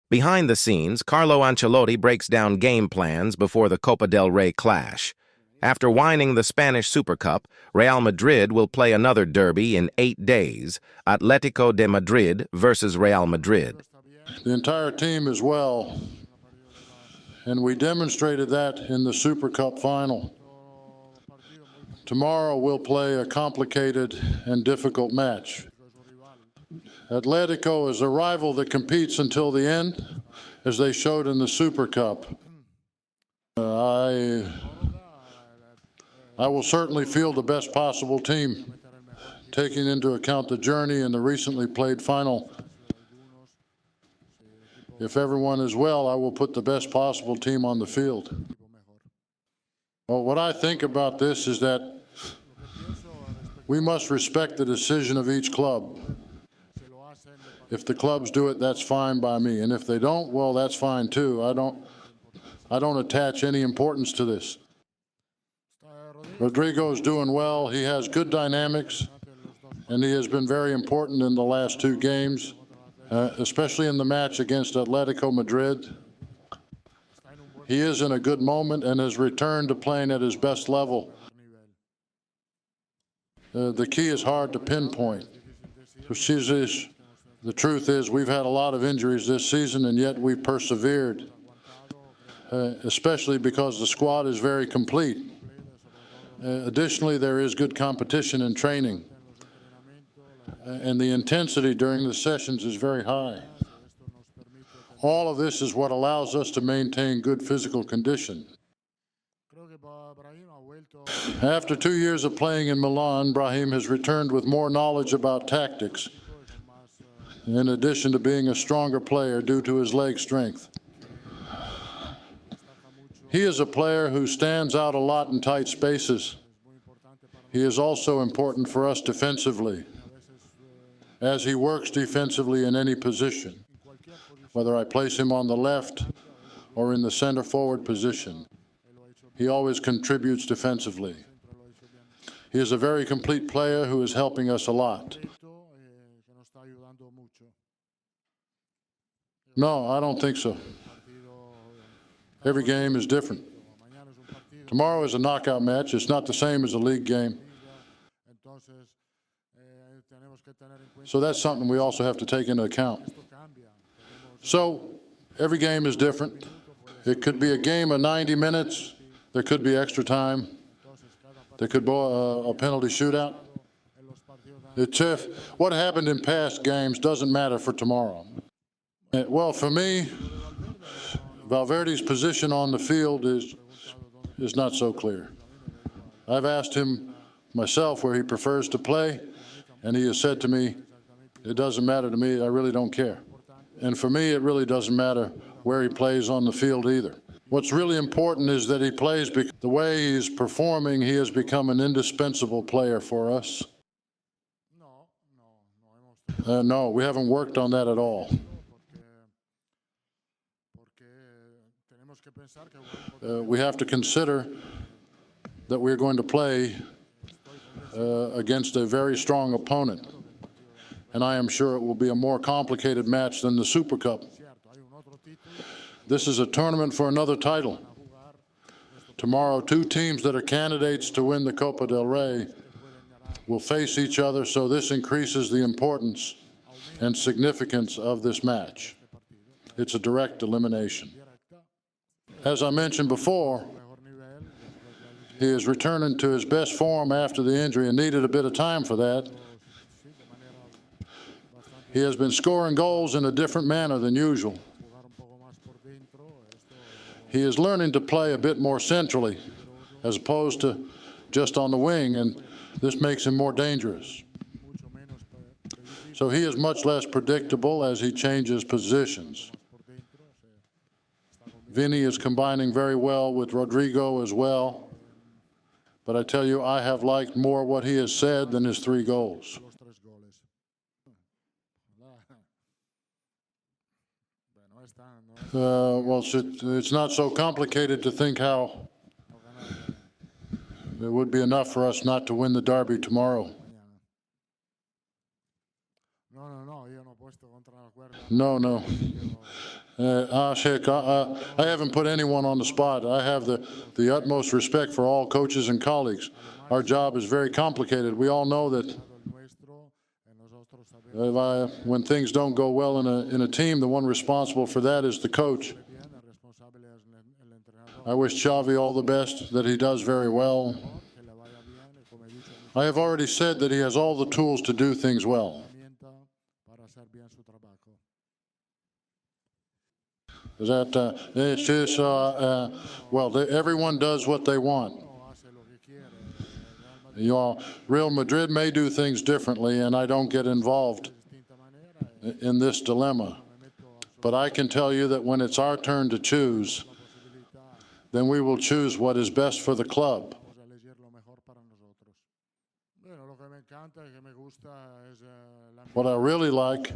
Behind the scenes, Carlo Ancelotti breaks down game plans before the Copa del Rey clash. After winning the Spanish Super Cup, Real Madrid will play another derby in 8 days, Atletico de Madrid versus Real Madrid. The entire team is well, and we demonstrated that in the Super Cup final. Tomorrow we'll play a complicated and difficult match. Atletico is a rival that competes until the end, as they showed in the Super Cup. I will certainly field the best possible team, taking into account the journey and the recently played final. If everyone is well, I will put the best possible team on the field. Well, what I think about this is that we must respect the decision of each club. If the clubs do it, that's fine by me. And if they don't, well, that's fine too. I don't attach any importance to this. Rodrigo is doing well. He has good dynamics, and he has been very important in the last 2 games, especially in the match against Atletico Madrid. He is in a good moment and has returned to playing at his best level. The key is hard to pinpoint. The truth is, we've had a lot of injuries this season, and yet we've persevered, especially because the squad is very complete. Additionally, there is good competition in training, and the intensity during the sessions is very high. All of this is what allows us to maintain good physical condition. After 2 years of playing in Milan, Brahim has returned with more knowledge about tactics, in addition to being a stronger player due to his leg strength. He is a player who stands out a lot in tight spaces. He is also important for us defensively, as he works defensively in any position, whether I place him on the left or in the center forward position. He always contributes defensively. He is a very complete player who is helping us a lot. No, I don't think so. Every game is different. Tomorrow is a knockout match. It's not the same as a league game. So that's something we also have to take into account. So every game is different. It could be a game of 90 minutes. There could be extra time. There could be a penalty shootout. What happened in past games doesn't matter for tomorrow. Well, for me, Valverde's position on the field is not so clear. I've asked him myself where he prefers to play, and he has said to me, it doesn't matter to me, I really don't care. And for me, it really doesn't matter where he plays on the field either. What's really important is that he plays because the way he's performing, he has become an indispensable player for us. No, we haven't worked on that at all. We have to consider that we're going to play against a very strong opponent, and I am sure it will be a more complicated match than the Super Cup. This is a tournament for another title. Tomorrow, 2 teams that are candidates to win the Copa del Rey will face each other, so this increases the importance and significance of this match. It's a direct elimination. As I mentioned before, he is returning to his best form after the injury and needed a bit of time for that. He has been scoring goals in a different manner than usual. He is learning to play a bit more centrally as opposed to just on the wing, and this makes him more dangerous. So he is much less predictable as he changes positions. Vinny is combining very well with Rodrigo as well. But I tell you, I have liked more what he has said than his 3 goals. Well, it's not so complicated to think how it would be enough for us not to win the Derby tomorrow. No. I haven't put anyone on the spot. I have the utmost respect for all coaches and colleagues. Our job is very complicated. We all know that when things don't go well in a team, the one responsible for that is the coach. I wish Xavi all the best, that he does very well. I have already said that he has all the tools to do things well. It's just, well, everyone does what they want. Real Madrid may do things differently, and I don't get involved in this dilemma. But I can tell you that when it's our turn to choose, then we will choose what is best for the club. What I really like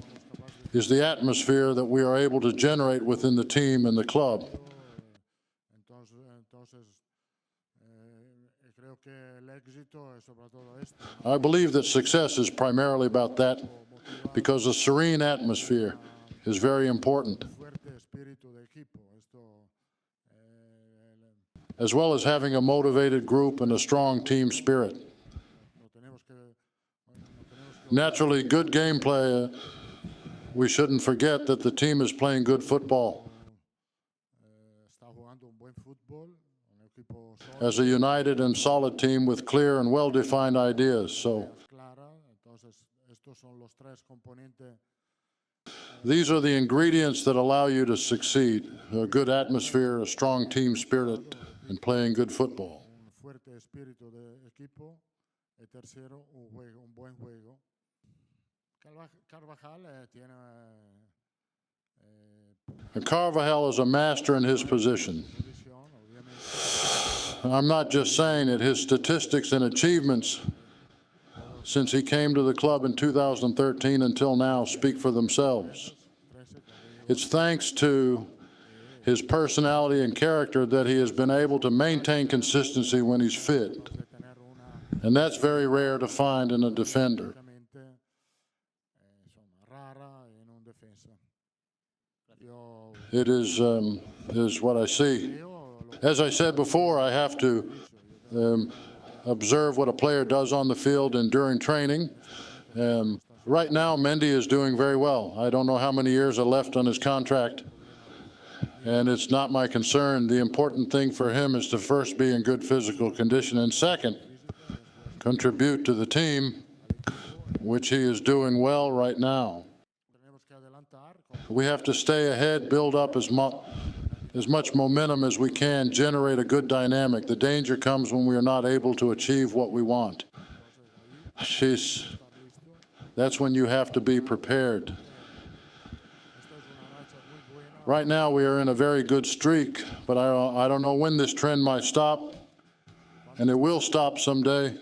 is the atmosphere that we are able to generate within the team and the club. I believe that success is primarily about that, because a serene atmosphere is very important, as well as having a motivated group and a strong team spirit. Naturally, good gameplay, we shouldn't forget that the team is playing good football. As a united and solid team with clear and well-defined ideas. So these are the ingredients that allow you to succeed: a good atmosphere, a strong team spirit, and playing good football. Carvajal is a master in his position. I'm not just saying it. His statistics and achievements since he came to the club in 2013 until now speak for themselves. It's thanks to his personality and character that he has been able to maintain consistency when he's fit. And that's very rare to find in a defender. It is what I see. As I said before, I have to observe what a player does on the field and during training. Right now, Mendy is doing very well. I don't know how many years are left on his contract, and it's not my concern. The important thing for him is to first be in good physical condition, and second, contribute to the team, which he is doing well right now. We have to stay ahead, build up as much momentum as we can, generate a good dynamic. The danger comes when we are not able to achieve what we want. That's when you have to be prepared. Right now we are in a very good streak, but I don't know when this trend might stop, and it will stop someday.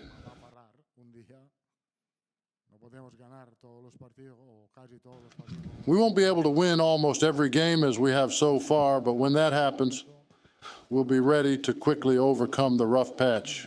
We won't be able to win almost every game as we have so far, but when that happens, we'll be ready to quickly overcome the rough patch.